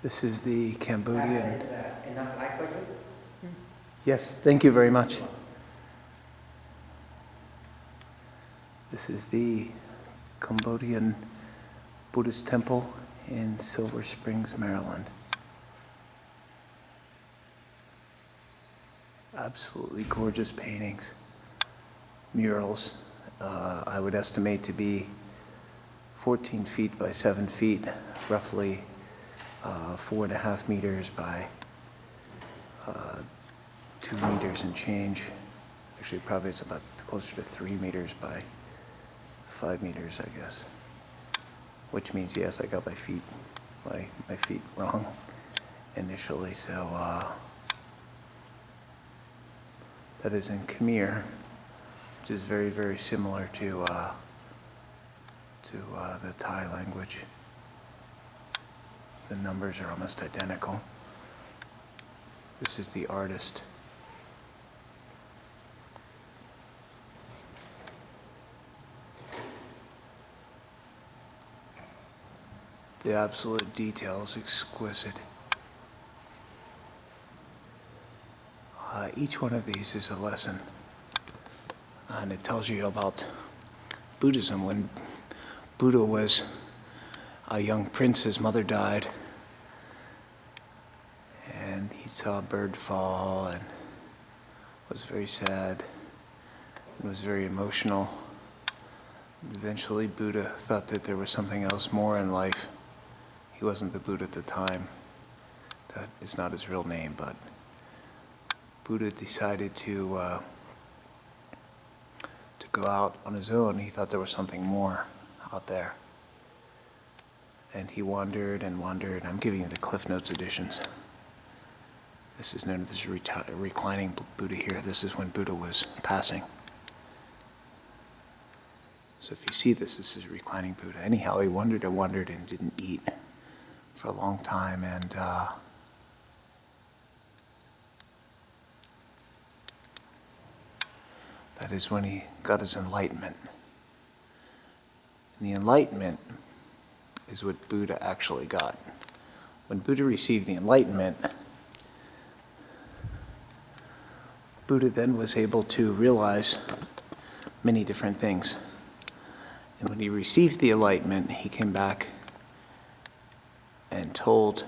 This is the Cambodian. Enough light for you? Yes, thank you very much. This is the Cambodian Buddhist temple in Silver Springs, Maryland. Absolutely gorgeous paintings, murals. I would estimate to be 14 feet by 7 feet, roughly 4.5 meters by 2 meters and change. Actually, probably it's about closer to 3 meters by 5 meters, I guess. Which means, yes, I got my feet wrong initially. So that is in Khmer, which is very, very similar to the Thai language. The numbers are almost identical. This is the artist. The absolute detail is exquisite. Each one of these is a lesson, and it tells you about Buddhism. When Buddha was a young prince, his mother died, and he saw a bird fall and was very sad and was very emotional. Eventually, Buddha thought that there was something else more in life. He wasn't the Buddha at the time. That is not his real name, but Buddha decided to go out on his own. He thought there was something more out there. And he wandered and wandered. I'm giving you the Cliff Notes editions. This is known as reclining Buddha here. This is when Buddha was passing. So if you see this is reclining Buddha. Anyhow, he wandered and wandered and didn't eat for a long time, and that is when he got his enlightenment. And the enlightenment is what Buddha actually got. When Buddha received the enlightenment, Buddha then was able to realize many different things. And when he received the enlightenment, he came back and told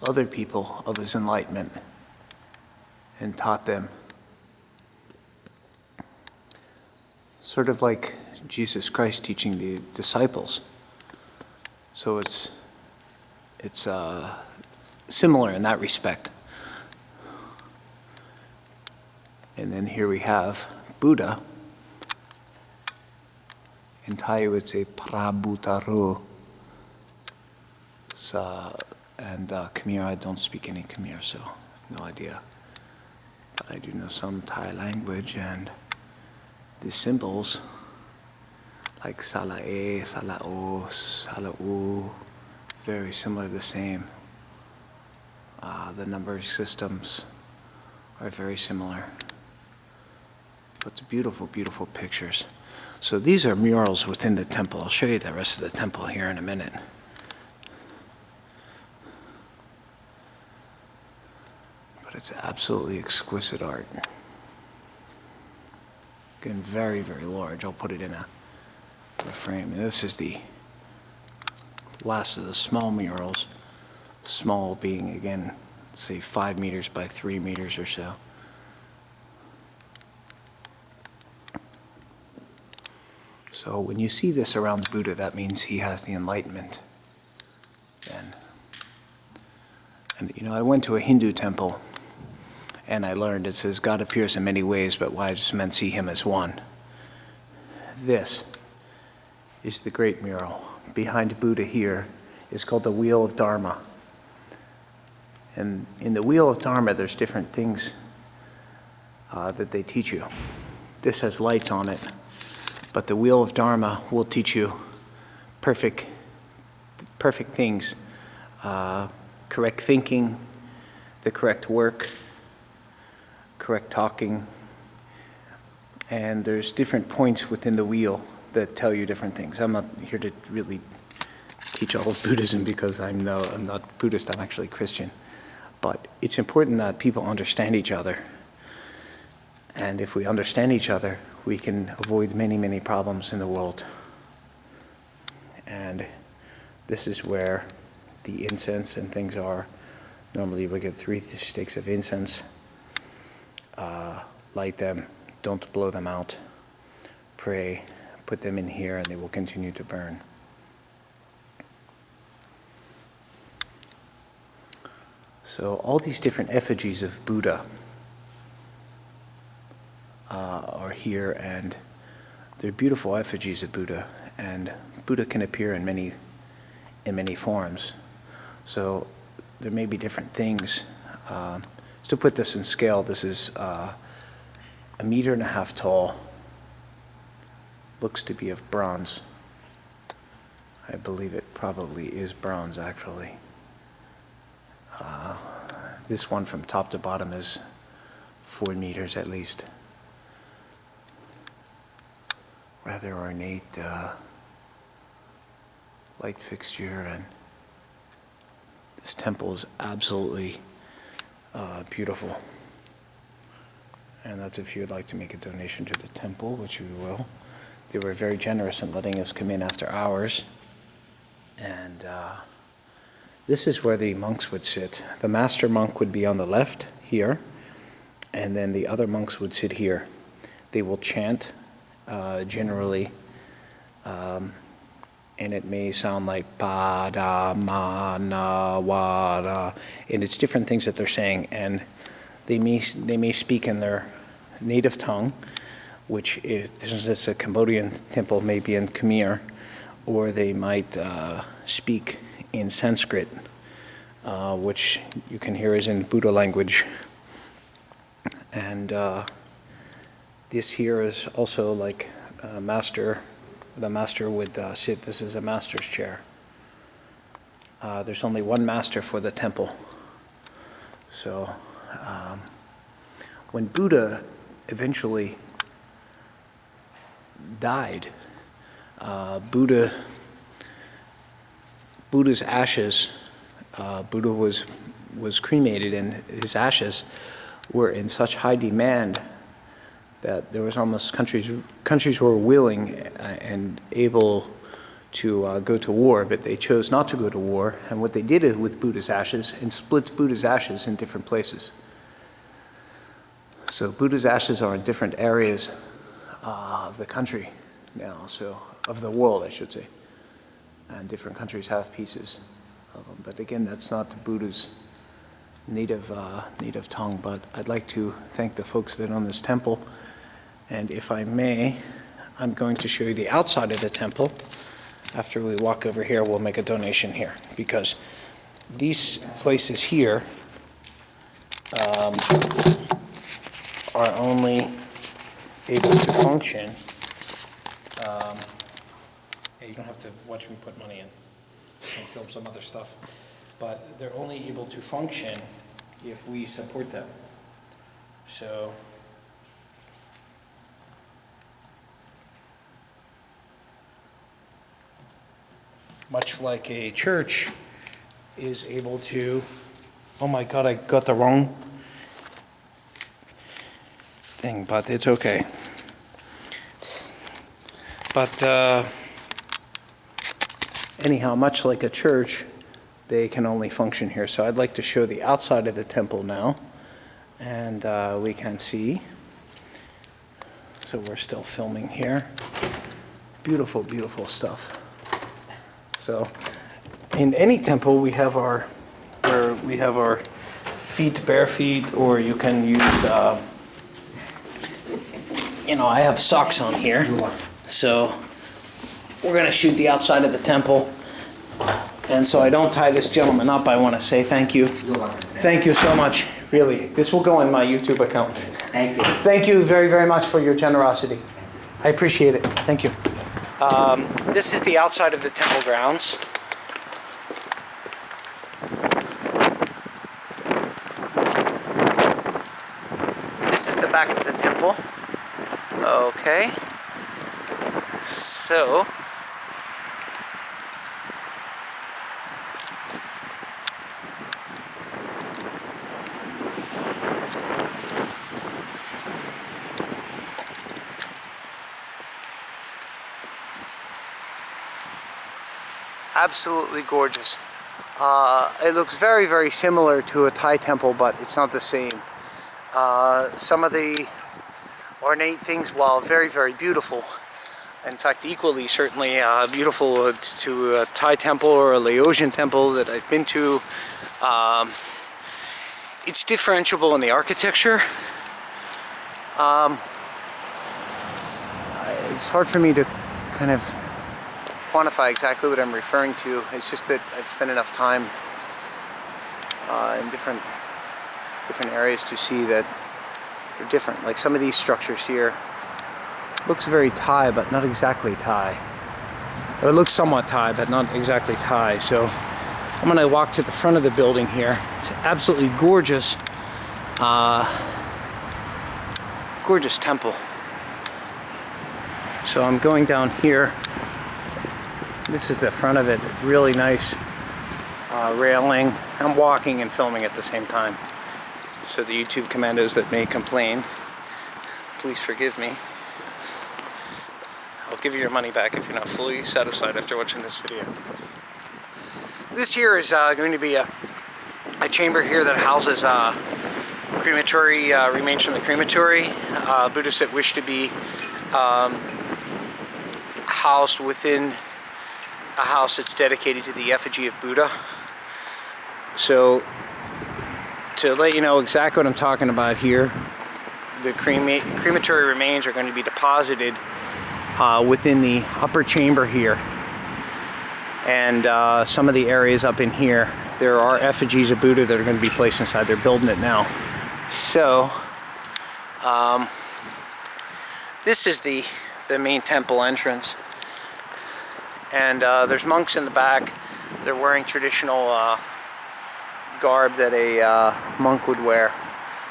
other people of his enlightenment and taught them. Sort of like Jesus Christ teaching the disciples. So it's similar in that respect. And then here we have Buddha. In Thai, you would say Prabhutaru. And Khmer, I don't speak any Khmer, so no idea. But I do know some Thai language, and the symbols, like Sala'e, Sala'o, Sala'u, very similar, the same. The number systems are very similar. But the beautiful, beautiful pictures. So these are murals within the temple. I'll show you the rest of the temple here in a minute. But it's absolutely exquisite art. Again, very, very large. I'll put it in a frame. And this is the last of the small murals. Small being, again, say 5 meters by 3 meters or so. So when you see this around Buddha, that means he has the enlightenment. And you know, I went to a Hindu temple, and I learned it says God appears in many ways, but wise men see him as one. This is the great mural. Behind Buddha here is called the Wheel of Dharma. And in the Wheel of Dharma, there's different things that they teach you. This has lights on it, but the Wheel of Dharma will teach you perfect things, correct thinking, the correct work, correct talking, and there's different points within the wheel that tell you different things. I'm not here to really teach all of Buddhism because I'm not Buddhist, I'm actually Christian. But it's important that people understand each other. And if we understand each other, we can avoid many, many problems in the world. And this is where the incense and things are. Normally we get 3 sticks of incense, light them, don't blow them out, pray, put them in here, and they will continue to burn. So all these different effigies of Buddha are here, and they're beautiful effigies of Buddha, and Buddha can appear in many forms. So there may be different things. To put this in scale, this is 1.5 meters tall. Looks to be of bronze. I believe it probably is bronze, actually. This one from top to bottom is 4 meters at least. Rather ornate light fixture, and this temple is absolutely beautiful. And that's if you'd like to make a donation to the temple, which we will. They were very generous in letting us come in after hours. And this is where the monks would sit. The master monk would be on the left here, and then the other monks would sit here. They will chant generally, and it may sound like pa da ma na wa da, and it's different things that they're saying, and they may speak in their native tongue, which is, this is a Cambodian temple, maybe in Khmer, or they might speak in Sanskrit, which you can hear is in Buddha language. And this here is also like the master would sit. This is a master's chair. There's only one master for the temple. So when Buddha eventually died, Buddha's ashes, Buddha was cremated, and his ashes were in such high demand that there was almost countries were willing and able to go to war, but they chose not to go to war. And what they did with Buddha's ashes, and split Buddha's ashes in different places. So Buddha's ashes are in different areas of the country now, so of the world, I should say. And different countries have pieces of them. But again, that's not Buddha's native tongue. But I'd like to thank the folks that own this temple. And if I may, I'm going to show you the outside of the temple. After we walk over here, we'll make a donation here, because these places here are only able to function. You don't have to watch me put money in. I can film some other stuff. But they're only able to function if we support them. So much like a church is able to, oh my God, I got the wrong thing, but it's okay. But anyhow, much like a church, they can only function here. So I'd like to show the outside of the temple now, and we can see. So we're still filming here. Beautiful, beautiful stuff. So in any temple, we have our feet, bare feet, or you can use, I have socks on here. So we're going to shoot the outside of the temple. And so I don't tie this gentleman up, I want to say thank you. Thank you so much, really. This will go in my YouTube account. Thank you. Thank you very, very much for your generosity. I appreciate it. Thank you. This is the outside of the temple grounds. This is the back of the temple. Okay. So absolutely gorgeous. It looks very, very similar to a Thai temple, but it's not the same. Some of the ornate things, while very, very beautiful, in fact equally certainly beautiful to a Thai temple or a Laotian temple that I've been to, it's differentiable in the architecture. It's hard for me to kind of quantify exactly what I'm referring to. It's just that I've spent enough time in different areas to see that they're different. Like some of these structures here looks very Thai, but not exactly Thai. Or it looks somewhat Thai, but not exactly Thai. So I'm gonna walk to the front of the building here. It's absolutely gorgeous, gorgeous temple. So I'm going down here. This is the front of it. Really nice railing. I'm walking and filming at the same time. So the YouTube commandos that may complain, please forgive me. I'll give you your money back if you're not fully satisfied after watching this video. This here is going to be a chamber here that houses crematory remains from the crematory. Buddhists that wish to be housed within a house that's dedicated to the effigy of Buddha. So to let you know exactly what I'm talking about here, the crematory remains are going to be deposited within the upper chamber here, and some of the areas up in here there are effigies of Buddha that are going to be placed inside. They're building it now. So this is the main temple entrance, and there's monks in the back. They're wearing traditional garb that a monk would wear.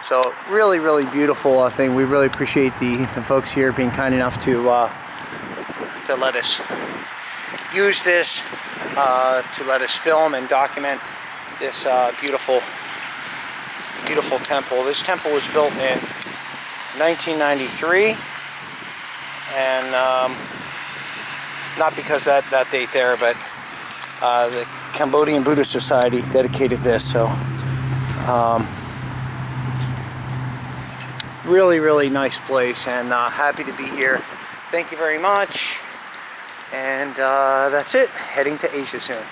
So really, really beautiful thing. We really appreciate the folks here being kind enough to let us use this, to let us film and document this beautiful temple. This temple was built in 1993, and not because that date there, but the Cambodian Buddhist Society dedicated this. So really, really nice place, and happy to be here. Thank you very much, and that's it. Heading to Asia soon.